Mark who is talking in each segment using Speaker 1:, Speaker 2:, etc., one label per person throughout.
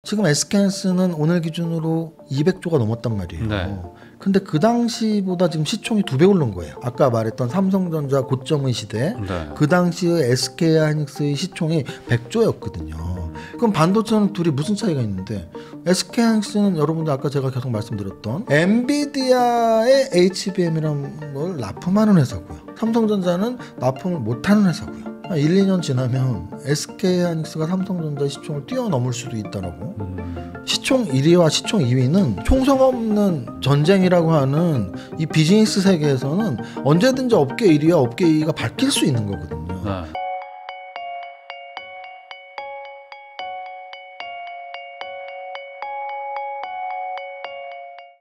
Speaker 1: 지금 SK하이닉스는 오늘 기준으로 200조가 넘었단 말이에요.
Speaker 2: 네.
Speaker 1: 근데 그 당시보다 지금 시총이 2배 오른 거예요. 아까 말했던 삼성전자 고점의 시대,
Speaker 2: 네.
Speaker 1: 그 당시의 SK하이닉스의 시총이 100조였거든요. 그럼 반도체는 둘이 무슨 차이가 있는데, SK하이닉스는 여러분들 아까 제가 계속 말씀드렸던 엔비디아의 HBM이라는 걸 납품하는 회사고요. 삼성전자는 납품을 못하는 회사고요. 1, 2년 지나면 SK하이닉스가 삼성전자 시총을 뛰어넘을 수도 있다라고. 시총 1위와 시총 2위는 총성 없는 전쟁이라고 하는 이 비즈니스 세계에서는 언제든지 업계 1위와 업계 2위가 바뀔 수 있는 거거든요.
Speaker 2: 네.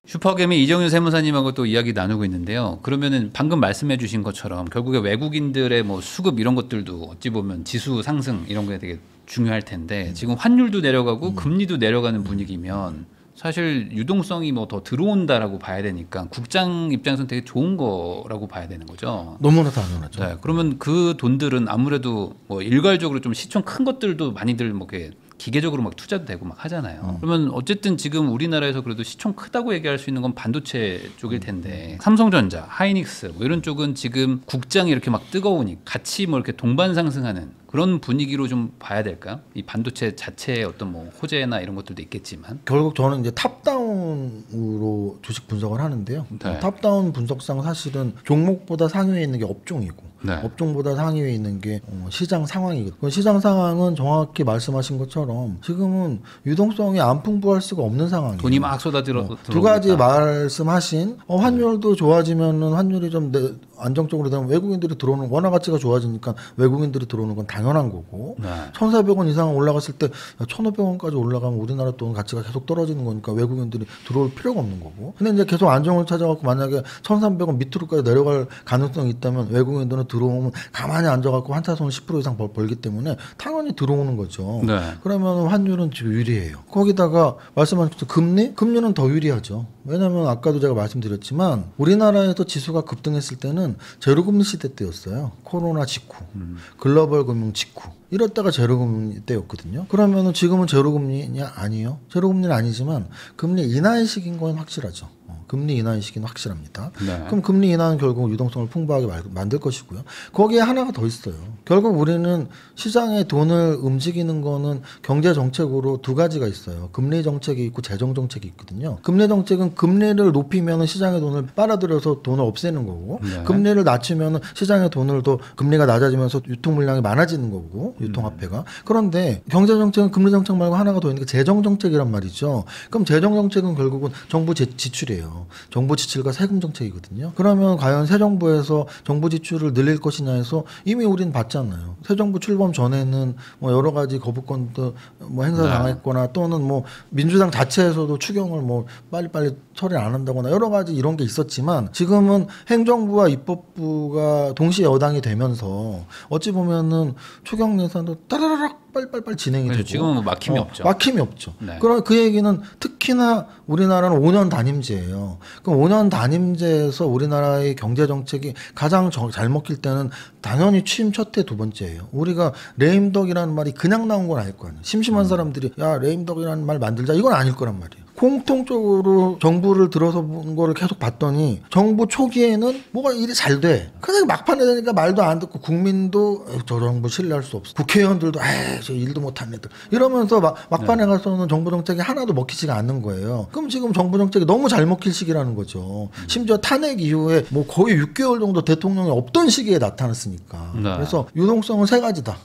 Speaker 2: 슈퍼개미 이정윤 세무사님하고 또 이야기 나누고 있는데요. 그러면은 방금 말씀해주신 것처럼 결국에 외국인들의 뭐 수급 이런 것들도 어찌 보면 지수 상승 이런 게 되게 중요할 텐데 지금 환율도 내려가고 금리도 내려가는 분위기면 사실 유동성이 뭐 더 들어온다라고 봐야 되니까 국장 입장에서는 되게 좋은 거라고 봐야 되는 거죠.
Speaker 1: 너무나 당연하죠.
Speaker 2: 네, 그러면 그 돈들은 아무래도 뭐 일괄적으로 좀 시총 큰 것들도 많이들 뭐 이렇게 기계적으로 막 투자도 되고 막 하잖아요. 그러면 어쨌든 지금 우리나라에서 그래도 시총 크다고 얘기할 수 있는 건 반도체 쪽일 텐데 삼성전자, 하이닉스 뭐 이런 쪽은 지금 국장이 이렇게 막 뜨거우니 같이 뭐 이렇게 동반 상승하는 그런 분위기로 좀 봐야 될까요? 이 반도체 자체의 어떤 뭐 호재나 이런 것들도 있겠지만
Speaker 1: 결국 저는 이제 탑다운으로 주식 분석을 하는데요.
Speaker 2: 네.
Speaker 1: 탑다운 분석상 사실은 종목보다 상위에 있는 게 업종이고
Speaker 2: 네.
Speaker 1: 업종보다 상위에 있는 게 시장 상황이거든요. 그 시장 상황은 정확히 말씀하신 것처럼 지금은 유동성이 안 풍부할 수가 없는 상황이에요.
Speaker 2: 돈이 막 쏟아들어
Speaker 1: 두 가지 말씀하신 환율도 좋아지면은 환율이 좀 안정적으로 되면 외국인들이 들어오는 원화 가치가 좋아지니까 외국인들이 들어오는 건 당연한 거고
Speaker 2: 네.
Speaker 1: 1,400원 이상 올라갔을 때 1,500원까지 올라가면 우리나라 돈 가치가 계속 떨어지는 거니까 외국인들이 들어올 필요가 없는 거고. 근데 이제 계속 안정을 찾아갖고 만약에 1,300원 밑으로까지 내려갈 가능성이 있다면 외국인들은 들어오면 가만히 앉아갖고 환차손 10% 이상 벌기 때문에 당연히 들어오는 거죠.
Speaker 2: 네.
Speaker 1: 그러면 환율은 지금 유리해요. 거기다가 말씀하신 것처럼 금리는 더 유리하죠. 왜냐하면 아까도 제가 말씀드렸지만 우리나라에서 지수가 급등했을 때는 제로금리 시대 때였어요. 코로나 직후, 글로벌 금융 직후. 이럴 때가 제로금리 때였거든요. 그러면은 지금은 제로금리냐? 아니요. 제로금리는 아니지만 금리 인하의 시기인 건 확실하죠. 금리 인하의 시기는 확실합니다.
Speaker 2: 네.
Speaker 1: 그럼 금리 인하는 결국 유동성을 풍부하게 만들 것이고요. 거기에 하나가 더 있어요. 결국 우리는 시장에 돈을 움직이는 거는 경제 정책으로 두 가지가 있어요. 금리 정책이 있고 재정 정책이 있거든요. 금리 정책은 금리를 높이면 시장의 돈을 빨아들여서 돈을 없애는 거고
Speaker 2: 네.
Speaker 1: 금리를 낮추면 시장의 돈을 더 금리가 낮아지면서 유통 물량이 많아지는 거고 유통화폐가. 그런데 경제 정책은 금리 정책 말고 하나가 더 있는 게 재정 정책이란 말이죠. 그럼 재정 정책은 결국은 정부 지출이에요. 정부 지출과 세금 정책이거든요. 그러면 과연 새 정부에서 정부 지출을 늘릴 것이냐 해서 이미 우리는 봤잖아요. 새 정부 출범 전에는 뭐 여러 가지 거부권도 뭐 행사당했거나 또는 뭐 민주당 자체에서도 추경을 뭐 빨리빨리 처리 안 한다거나 여러 가지 이런 게 있었지만 지금은 행정부와 입법부가 동시에 여당이 되면서 어찌 보면은 추경 예산도 따라라락 빨리 진행이 되고
Speaker 2: 지금은 뭐 막힘이 없죠.
Speaker 1: 막힘이 없죠.
Speaker 2: 네.
Speaker 1: 그럼 그 얘기는 특히나 우리나라는 5년 단임제예요. 그럼 5년 단임제에서 우리나라의 경제 정책이 가장 잘 먹힐 때는 당연히 취임 첫 해 두 번째예요. 우리가 레임덕이라는 말이 그냥 나온 건 아닐 거 아니에요. 심심한 사람들이 야 레임덕이라는 말 만들자 이건 아닐 거란 말이에요. 공통적으로 정부를 들어서 본 거를 계속 봤더니 정부 초기에는 뭐가 일이 잘 돼. 근데 막판에 되니까 말도 안 듣고 국민도 저 정부 신뢰할 수 없어. 국회의원들도 저 일도 못한 애들 이러면서 막판에 가서는 정부 정책이 하나도 먹히지가 않는 거예요. 그럼 지금 정부 정책이 너무 잘 먹힐 시기라는 거죠. 심지어 탄핵 이후에 뭐 거의 6개월 정도 대통령이 없던 시기에 나타났으니까.
Speaker 2: 네.
Speaker 1: 그래서 유동성은 세 가지다.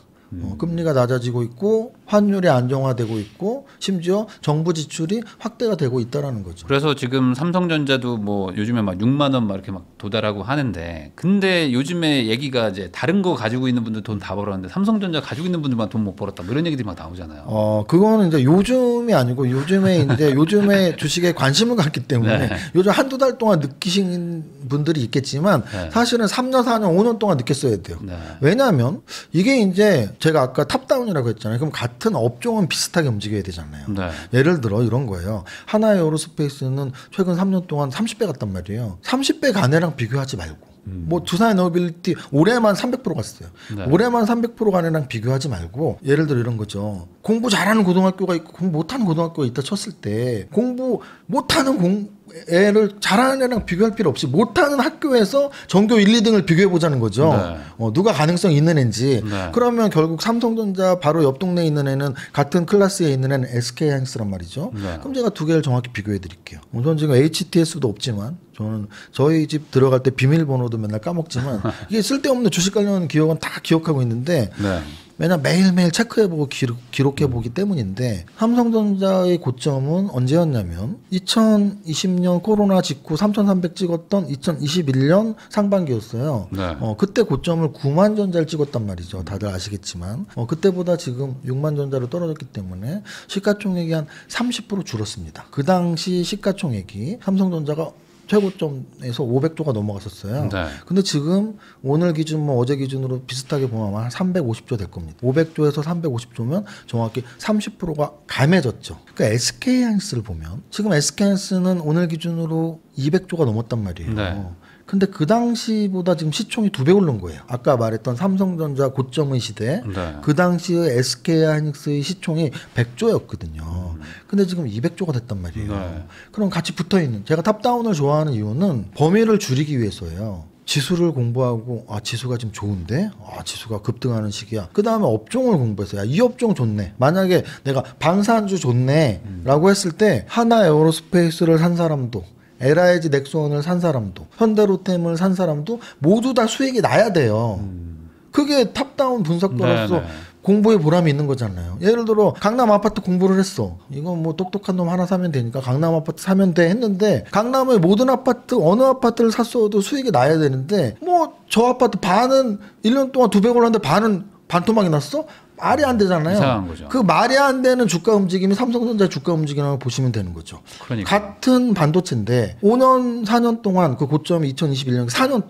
Speaker 1: 금리가 낮아지고 있고 환율이 안정화되고 있고 심지어 정부 지출이 확대가 되고 있다라는 거죠.
Speaker 2: 그래서 지금 삼성전자도 뭐 요즘에 막 6만 원 막 이렇게 막 도달하고 하는데 근데 요즘에 얘기가 이제 다른 거 가지고 있는 분들 돈 다 벌었는데 삼성전자 가지고 있는 분들만 돈 못 벌었다 뭐 이런 얘기들이 막 나오잖아요.
Speaker 1: 그거는 이제 요즘이 아니고 요즘에 주식에 관심을 갖기 때문에
Speaker 2: 네.
Speaker 1: 요즘 한두 달 동안 느끼신 분들이 있겠지만
Speaker 2: 네.
Speaker 1: 사실은 3년, 4년, 5년 동안 느꼈어야 돼요.
Speaker 2: 네.
Speaker 1: 왜냐하면 이게 이제 제가 아까 탑다운이라고 했잖아요. 그럼 같은 업종은 비슷하게 움직여야 되잖아요.
Speaker 2: 네.
Speaker 1: 예를 들어 이런 거예요. 하나의 에어로스페이스는 최근 3년 동안 30배 갔단 말이에요. 30배 간 애랑 비교하지 말고 뭐 두산 에너빌리티 올해만 300% 갔어요.
Speaker 2: 네.
Speaker 1: 올해만 300% 간애랑 비교하지 말고 예를 들어 이런 거죠. 공부 잘하는 고등학교가 있고 공부 못하는 고등학교가 있다 쳤을 때 공부 못하는 애를 잘하는 애랑 비교할 필요 없이 못하는 학교에서 전교 1, 2등을 비교해 보자는 거죠.
Speaker 2: 네.
Speaker 1: 누가 가능성이 있는 애인지.
Speaker 2: 네.
Speaker 1: 그러면 결국 삼성전자 바로 옆 동네에 있는 애는 같은 클래스에 있는 애는 SK하이닉스란 말이죠.
Speaker 2: 네.
Speaker 1: 그럼 제가 두 개를 정확히 비교해 드릴게요. 저는 지금 HTS도 없지만 저는 저희 집 들어갈 때 비밀번호도 맨날 까먹지만 이게 쓸데없는 주식 관련 기억은 다 기억하고 있는데
Speaker 2: 네.
Speaker 1: 왜냐면 매일매일 체크해보고 기록해보기 때문인데 삼성전자의 고점은 언제였냐면 2020년 코로나 직후 3,300 찍었던 2021년 상반기였어요.
Speaker 2: 네.
Speaker 1: 그때 고점을 9만 전자를 찍었단 말이죠. 다들 아시겠지만 그때보다 지금 6만 전자로 떨어졌기 때문에 시가총액이 한 30% 줄었습니다. 그 당시 시가총액이 삼성전자가 최고점에서 500조가 넘어갔었어요.
Speaker 2: 네.
Speaker 1: 근데 지금 오늘 기준 뭐 어제 기준으로 비슷하게 보면 한 350조 될 겁니다. 500조에서 350조면 정확히 30%가 감해졌죠. 그러니까 SK하이닉스를 보면 지금 SK하이닉스는 오늘 기준으로 200조가 넘었단 말이에요.
Speaker 2: 네.
Speaker 1: 근데 그 당시보다 지금 시총이 2배 오른 거예요. 아까 말했던 삼성전자 고점의 시대,
Speaker 2: 네.
Speaker 1: 그 당시의 SK하이닉스의 시총이 100조였거든요. 근데 지금 200조가 됐단 말이에요.
Speaker 2: 네.
Speaker 1: 그럼 같이 붙어 있는, 제가 탑다운을 좋아하는 이유는 범위를 줄이기 위해서예요. 지수를 공부하고 지수가 지금 좋은데 지수가 급등하는 시기야. 그 다음에 업종을 공부해서 이 업종 좋네. 만약에 내가 방산주 좋네라고 했을 때 하나 에어로스페이스를 산 사람도 LIG 넥스원을 산 사람도 현대로템을 산 사람도 모두 다 수익이 나야 돼요. 그게 탑다운 분석가로서
Speaker 2: 네.
Speaker 1: 공부에 보람이 있는 거잖아요. 예를 들어 강남 아파트 공부를 했어. 이건 뭐 똑똑한 놈 하나 사면 되니까 강남 아파트 사면 돼 했는데 강남의 모든 아파트 어느 아파트를 샀어도 수익이 나야 되는데 뭐 저 아파트 반은 1년 동안 200 올랐는데 반은 반토막이 났어? 말이 안 되잖아요.
Speaker 2: 이상한 거죠.
Speaker 1: 그 말이 안 되는 주가 움직임이 삼성전자 주가 움직임을 보시면 되는 거죠.
Speaker 2: 그러니까.
Speaker 1: 같은 반도체인데 5년 4년 동안 그 고점이 2021년 4년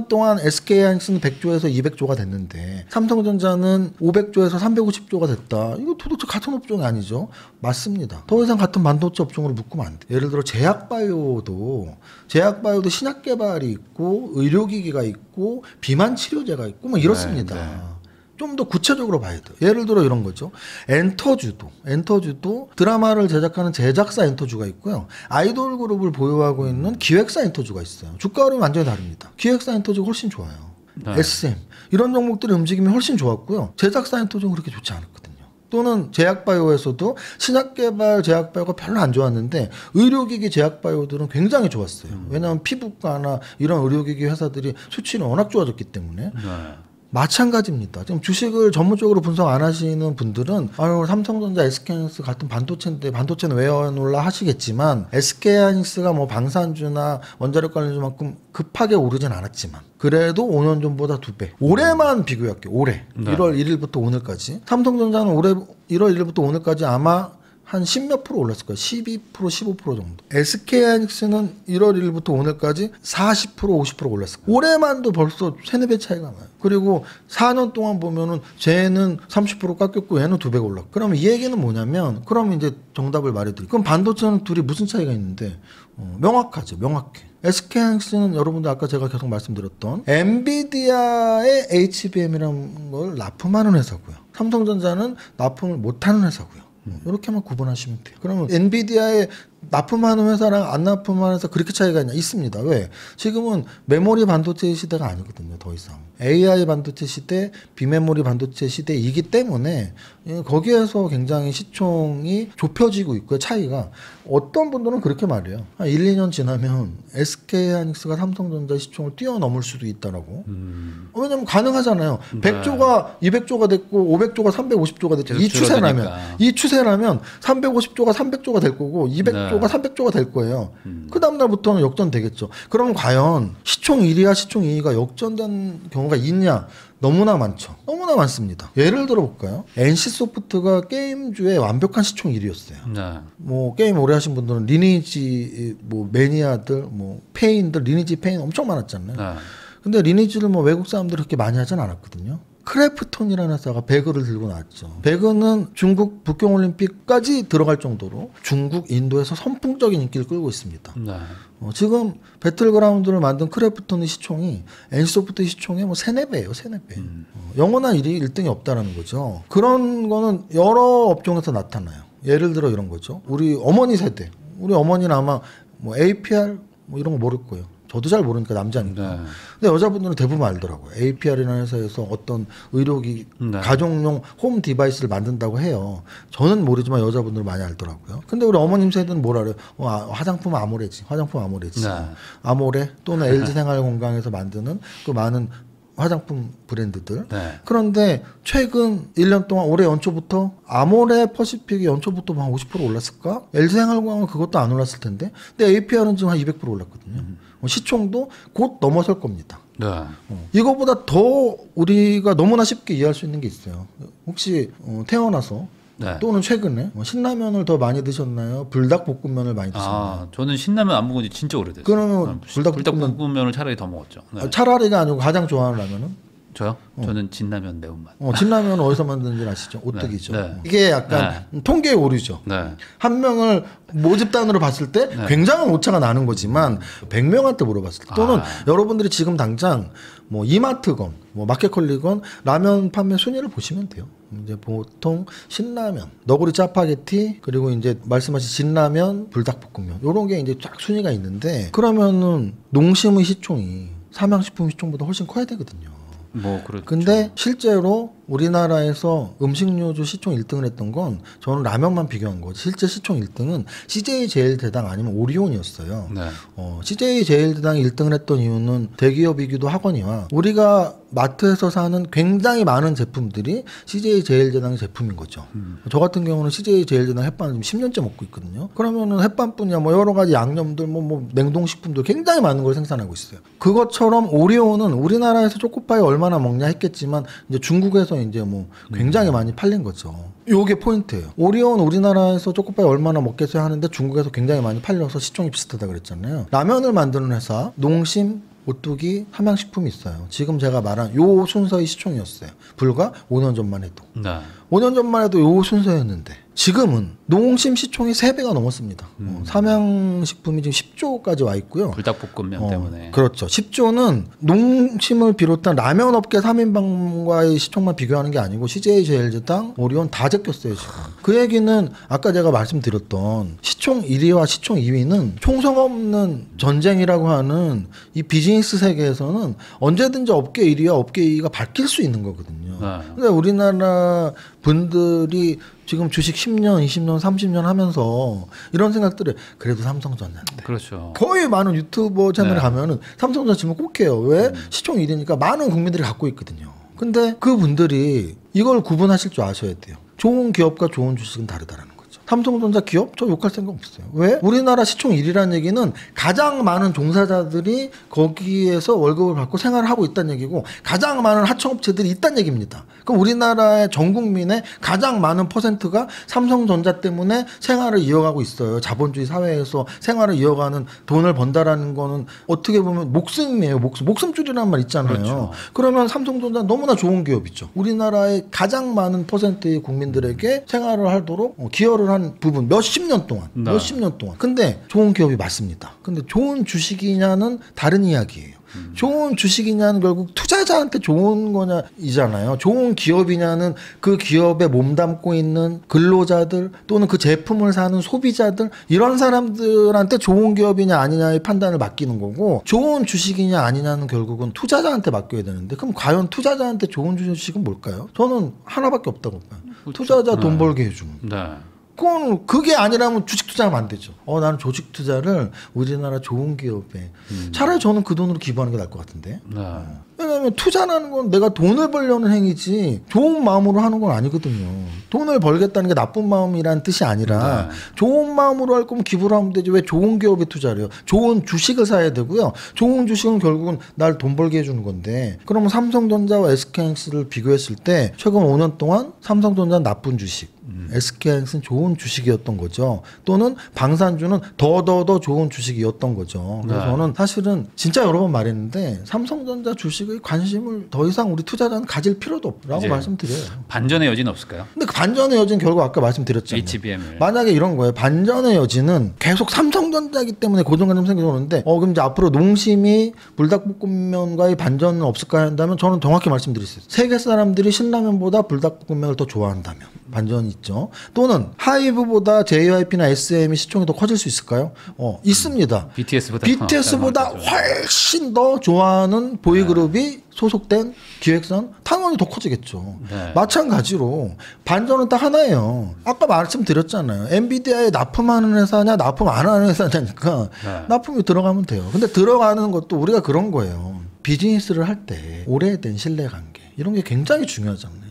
Speaker 1: 동안 SK하이닉스는 100조에서 200조가 됐는데 삼성전자는 500조에서 350조가 됐다. 이거 도대체 같은 업종이 아니죠. 맞습니다. 더 이상 같은 반도체 업종으로 묶으면 안 돼. 예를 들어 제약바이오도 신약 개발이 있고 의료기기가 있고 비만 치료제가 있고 뭐 이렇습니다.
Speaker 2: 네, 네.
Speaker 1: 좀 더 구체적으로 봐야 돼요. 예를 들어 이런 거죠. 엔터주도 드라마를 제작하는 제작사 엔터주가 있고요. 아이돌 그룹을 보유하고 있는 기획사 엔터주가 있어요. 주가 흐름이 완전히 다릅니다. 기획사 엔터주가 훨씬 좋아요.
Speaker 2: 네.
Speaker 1: SM 이런 종목들의 움직임이 훨씬 좋았고요. 제작사 엔터주는 그렇게 좋지 않았거든요. 또는 제약바이오에서도 신약개발 제약바이오가 별로 안 좋았는데 의료기기 제약바이오들은 굉장히 좋았어요. 왜냐하면 피부과나 이런 의료기기 회사들이 수치는 워낙 좋아졌기 때문에.
Speaker 2: 네.
Speaker 1: 마찬가지입니다. 지금 주식을 전문적으로 분석 안 하시는 분들은 삼성전자, SK하이닉스 같은 반도체인데 반도체는 왜 올라 하시겠지만 SK하이닉스가 뭐 방산주나 원자력 관련주만큼 급하게 오르진 않았지만 그래도 5년 전보다 2배. 올해만 비교할게요. 올해.
Speaker 2: 네.
Speaker 1: 1월 1일부터 오늘까지. 삼성전자는 올해 1월 1일부터 오늘까지 아마 한 10몇 프로 올랐을 거예요. 12%, 15% 정도. SK하이닉스는 1월 1일부터 오늘까지 40%, 50% 올랐을 거예요. 올해만도 벌써 3-4배 차이가 나요. 그리고 4년 동안 보면은 쟤는 30% 깎였고 얘는 2배 올랐고. 그러면 이 얘기는 뭐냐면 그럼 이제 정답을 말해드릴게요. 그럼 반도체는 둘이 무슨 차이가 있는데 명확하죠. 명확해. SK하이닉스는 여러분들 아까 제가 계속 말씀드렸던 엔비디아의 HBM이라는 걸 납품하는 회사고요. 삼성전자는 납품을 못하는 회사고요. 이렇게만 구분하시면 돼요. 그러면 엔비디아에 납품하는 회사랑 안 납품하는 회사 그렇게 차이가 있습니다. 왜? 지금은 메모리 반도체 시대가 아니거든요. 더 이상. AI 반도체 시대, 비메모리 반도체 시대이기 때문에 거기에서 굉장히 시총이 좁혀지고 있고요. 차이가. 어떤 분들은 그렇게 말해요. 한 1, 2년 지나면 SK하이닉스가 삼성전자 시총을 뛰어넘을 수도 있다라고. 왜냐면 가능하잖아요. 100조가 200조가 됐고 500조가 350조가 됐죠. 이 추세라면 350조가 300조가 될 거고 200조가 300조가 될 거예요. 그 다음날부터는 역전되겠죠. 그럼 과연 시총 1위와 시총 2위가 역전된 경우가 있냐? 너무나 많죠. 너무나 많습니다. 예를 들어 볼까요? NC소프트가 게임주의 완벽한 시총 1위였어요.
Speaker 2: 네.
Speaker 1: 뭐 게임 오래 하신 분들은 리니지 뭐 매니아들 뭐 페인들 리니지 페인 엄청 많았잖아요.
Speaker 2: 네.
Speaker 1: 근데 리니지를 뭐 외국 사람들이 그렇게 많이 하진 않았거든요. 크래프톤이라는 회사가 배그를 들고 나왔죠. 배그는 중국 북경올림픽까지 들어갈 정도로 중국, 인도에서 선풍적인 인기를 끌고 있습니다.
Speaker 2: 네.
Speaker 1: 지금 배틀그라운드를 만든 크래프톤의 시총이 NC소프트 시총의 뭐 3-4배예요. 3-4배. 영원한 1등이 없다라는 거죠. 그런 거는 여러 업종에서 나타나요. 예를 들어 이런 거죠. 우리 어머니 세대. 우리 어머니는 아마 뭐 APR 뭐 이런 거 모를 거예요. 저도 잘 모르니까 남자니까.
Speaker 2: 네.
Speaker 1: 근데 여자분들은 대부분 알더라고요. APR이라는 회사에서 어떤 의료기
Speaker 2: 네.
Speaker 1: 가정용 홈 디바이스를 만든다고 해요. 저는 모르지만 여자분들은 많이 알더라고요. 근데 우리 어머님 세대는 뭘 알아요? 화장품 아모레지. 화장품 아모레지.
Speaker 2: 네.
Speaker 1: 아모레 또는 LG생활건강에서 만드는 또 많은 화장품 브랜드들.
Speaker 2: 네.
Speaker 1: 그런데 최근 1년 동안 올해 연초부터 아모레 퍼시픽이 연초부터 한 50% 올랐을까? LG생활건강은 그것도 안 올랐을 텐데. 근데 APR은 지금 한 200% 올랐거든요. 시총도 곧 넘어설 겁니다.
Speaker 2: 네.
Speaker 1: 이거보다 더 우리가 너무나 쉽게 이해할 수 있는 게 있어요. 혹시 태어나서
Speaker 2: 네.
Speaker 1: 또는 최근에 신라면을 더 많이 드셨나요? 불닭볶음면을 많이 드셨나요?
Speaker 2: 저는 신라면 안 먹은 지 진짜 오래됐어요.
Speaker 1: 그러면
Speaker 2: 불닭볶음면을 차라리 더 먹었죠. 네.
Speaker 1: 차라리가 아니고 가장 좋아하는 라면은?
Speaker 2: 저요? 저는 진라면 매운맛.
Speaker 1: 진라면은 어디서 만드는지 아시죠? 오뚜기죠.
Speaker 2: 네.
Speaker 1: 이게 약간 통계의 오류죠.
Speaker 2: 네.
Speaker 1: 한 명을 모집단으로 봤을 때 굉장한 오차가 나는 거지만 100명한테 물어봤을 때 또는 여러분들이 지금 당장 뭐 이마트건 뭐 마켓컬리건 라면 판매 순위를 보시면 돼요. 이제 보통 신라면, 너구리 짜파게티 그리고 이제 말씀하신 진라면, 불닭볶음면 요런 게 이제 쫙 순위가 있는데 그러면은 농심의 시총이 삼양식품 시총보다 훨씬 커야 되거든요.
Speaker 2: 뭐 그렇죠.
Speaker 1: 근데 실제로 우리나라에서 음식료주 시총 1등을 했던 건 저는 라면만 비교한 거지. 실제 시총 1등은 CJ제일대당 아니면 오리온이었어요.
Speaker 2: 네.
Speaker 1: CJ제일대당이 1등을 했던 이유는 대기업이기도 하거니와 우리가 마트에서 사는 굉장히 많은 제품들이 CJ제일대당 제품인 거죠. 저 같은 경우는 CJ제일대당 햇반을 지금 10년째 먹고 있거든요. 그러면은 햇반뿐이야 뭐 여러 가지 양념들 뭐 냉동식품들 굉장히 많은 걸 생산하고 있어요. 그것처럼 오리온은 우리나라에서 초코파이 얼마나 먹냐 했겠지만 이제 중국에서 이제 뭐 굉장히 많이 팔린 거죠. 요게 포인트예요. 오리온 우리나라에서 초코파이 얼마나 먹겠어요 하는데 중국에서 굉장히 많이 팔려서 시총이 비슷하다 그랬잖아요. 라면을 만드는 회사 농심, 오뚜기, 삼양식품이 있어요. 지금 제가 말한 요 순서의 시총이었어요. 불과 5년 전만 해도.
Speaker 2: 네.
Speaker 1: 5년 전만 해도 요 순서였는데 지금은 농심 시총이 3배가 넘었습니다. 삼양식품이 지금 10조까지 와 있고요.
Speaker 2: 불닭볶음면 때문에.
Speaker 1: 그렇죠. 10조는 농심을 비롯한 라면 업계 3인방과의 시총만 비교하는 게 아니고 CJ제일제당, 오리온 다 제꼈어요. 지금. 그 얘기는 아까 제가 말씀드렸던 시총 1위와 시총 2위는 총성 없는 전쟁이라고 하는 이 비즈니스 세계에서는 언제든지 업계 1위와 업계 2위가 바뀔 수 있는 거거든요.
Speaker 2: 네.
Speaker 1: 근데 우리나라 분들이 지금 주식 10년, 20년, 30년 하면서 이런 생각들을 그래도 삼성전자인데.
Speaker 2: 그렇죠.
Speaker 1: 거의 많은 유튜버 채널에 가면은 삼성전자 질문 꼭 해요. 왜? 시총 1위니까 많은 국민들이 갖고 있거든요. 근데 그 분들이 이걸 구분하실 줄 아셔야 돼요. 좋은 기업과 좋은 주식은 다르다라는 거죠. 삼성전자 기업? 저 욕할 생각 없어요. 왜? 우리나라 시총 1위라는 얘기는 가장 많은 종사자들이 거기에서 월급을 받고 생활을 하고 있다는 얘기고 가장 많은 하청업체들이 있다는 얘기입니다. 그럼 우리나라의 전 국민의 가장 많은 퍼센트가 삼성전자 때문에 생활을 이어가고 있어요. 자본주의 사회에서 생활을 이어가는 돈을 번다라는 거는 어떻게 보면 목숨이에요. 목숨줄이라는 말 있잖아요.
Speaker 2: 그렇죠.
Speaker 1: 그러면 삼성전자 너무나 좋은 기업이죠. 우리나라의 가장 많은 퍼센트의 국민들에게 생활을 하도록 기여를 한 부분 몇십 년 동안. 근데 좋은 기업이 맞습니다. 근데 좋은 주식이냐는 다른 이야기예요. 좋은 주식이냐는 결국 투자자한테 좋은 거냐이잖아요. 좋은 기업이냐는 그 기업에 몸담고 있는 근로자들 또는 그 제품을 사는 소비자들 이런 사람들한테 좋은 기업이냐 아니냐의 판단을 맡기는 거고 좋은 주식이냐 아니냐는 결국은 투자자한테 맡겨야 되는데 그럼 과연 투자자한테 좋은 주식은 뭘까요? 저는 하나밖에 없다고 봐요. 투자자 돈 벌게 해주는.
Speaker 2: 네.
Speaker 1: 그게 아니라면 주식 투자하면 안 되죠. 나는 조직 투자를 우리나라 좋은 기업에 차라리 저는 그 돈으로 기부하는 게 나을 것 같은데.
Speaker 2: 네.
Speaker 1: 왜냐하면 투자라는 건 내가 돈을 벌려는 행위지 좋은 마음으로 하는 건 아니거든요. 돈을 벌겠다는 게 나쁜 마음이라는 뜻이 아니라 좋은 마음으로 할 거면 기부를 하면 되지 왜 좋은 기업에 투자를 해요. 좋은 주식을 사야 되고요. 좋은 주식은 결국은 날 돈 벌게 해주는 건데 그러면 삼성전자와 SK하이닉스를 비교했을 때 최근 5년 동안 삼성전자는 나쁜 주식 SK하이닉스는 좋은 주식이었던 거죠. 또는 방산주는 더 좋은 주식이었던 거죠. 그래서
Speaker 2: 네.
Speaker 1: 저는 사실은 진짜 여러 번 말했는데 삼성전자 주식의 관심을 더 이상 우리 투자자는 가질 필요도 없라고
Speaker 2: 이제
Speaker 1: 말씀드려요.
Speaker 2: 반전의 여지는 없을까요?
Speaker 1: 근데 그 반전의 여지는 결국 아까 말씀드렸잖아요.
Speaker 2: HBM을.
Speaker 1: 만약에 이런 거예요. 반전의 여지는 계속 삼성전자이기 때문에 고정관념 생겨오는데 그럼 이제 앞으로 농심이 불닭볶음면과의 반전은 없을까 한다면 저는 정확히 말씀드릴 수 있어요. 세계 사람들이 신라면보다 불닭볶음면을 더 좋아한다면 반전이 있죠. 또는 하이브보다 JYP나 SM이 시총이 더 커질 수 있을까요? 있습니다. BTS보다 훨씬 더 좋아하는 보이그룹이 소속된 기획사는 당연히 더 커지겠죠.
Speaker 2: 네.
Speaker 1: 마찬가지로 반전은 딱 하나예요. 아까 말씀드렸잖아요. 엔비디아에 납품하는 회사냐 납품 안 하는 회사냐니까
Speaker 2: 네.
Speaker 1: 납품이 들어가면 돼요. 근데 들어가는 것도 우리가 그런 거예요. 비즈니스를 할 때 오래된 신뢰관계 이런 게 굉장히 중요하잖아요.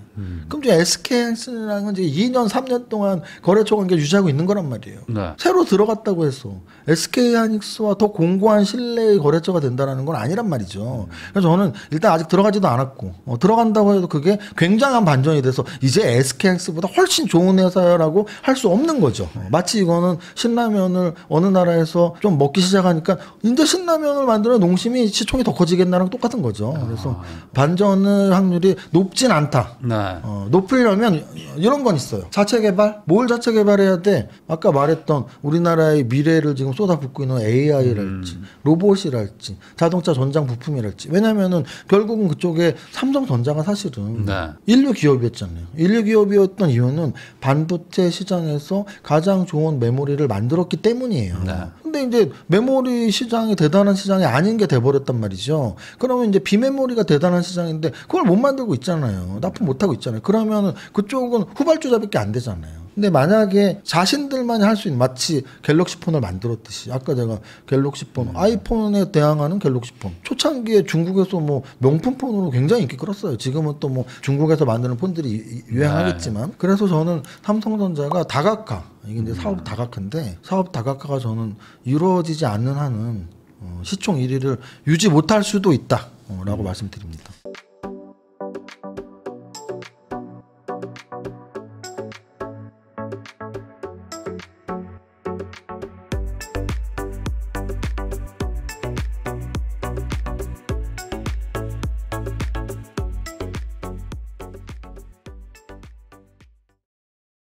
Speaker 1: 그럼 이제 SK하이닉스랑은 이제 2년, 3년 동안 거래처 관계 유지하고 있는 거란 말이에요.
Speaker 2: 네.
Speaker 1: 새로 들어갔다고 해서 SK하이닉스와 더 공고한 신뢰의 거래처가 된다는 건 아니란 말이죠. 그래서 저는 일단 아직 들어가지도 않았고 들어간다고 해도 그게 굉장한 반전이 돼서 이제 SK하이닉스보다 훨씬 좋은 회사라고 할 수 없는 거죠. 마치 이거는 신라면을 어느 나라에서 좀 먹기 시작하니까 이제 신라면을 만드는 농심이 시총이 더 커지겠나랑 똑같은 거죠. 그래서 반전의 확률이 높진 않다.
Speaker 2: 네.
Speaker 1: 높으려면 이런 건 있어요. 자체 개발? 뭘 자체 개발해야 돼? 아까 말했던 우리나라의 미래를 지금 쏟아붓고 있는 AI랄지 로봇이랄지 자동차 전장 부품이랄지. 왜냐면은 결국은 그쪽에 삼성전자가 사실은
Speaker 2: 네.
Speaker 1: 인류 기업이었잖아요. 인류 기업이었던 이유는 반도체 시장에서 가장 좋은 메모리를 만들었기 때문이에요.
Speaker 2: 네.
Speaker 1: 근데 이제 메모리 시장이 대단한 시장이 아닌 게 돼버렸단 말이죠. 그러면 이제 비메모리가 대단한 시장인데 그걸 못 만들고 있잖아요. 납품 못 하고 있잖아요. 그러면은 그쪽은 후발주자밖에 안 되잖아요. 근데 만약에 자신들만이 할 수 있는 마치 갤럭시 폰을 만들었듯이 아까 제가 갤럭시 폰 아이폰에 대항하는 갤럭시 폰 초창기에 중국에서 뭐 명품 폰으로 굉장히 인기 끌었어요. 지금은 또 뭐 중국에서 만드는 폰들이 유행하겠지만 그래서 저는 삼성전자가 다각화 이게 이제 사업 다각화인데 사업 다각화가 저는 이루어지지 않는 한은 시총 1위를 유지 못할 수도 있다라고 말씀드립니다.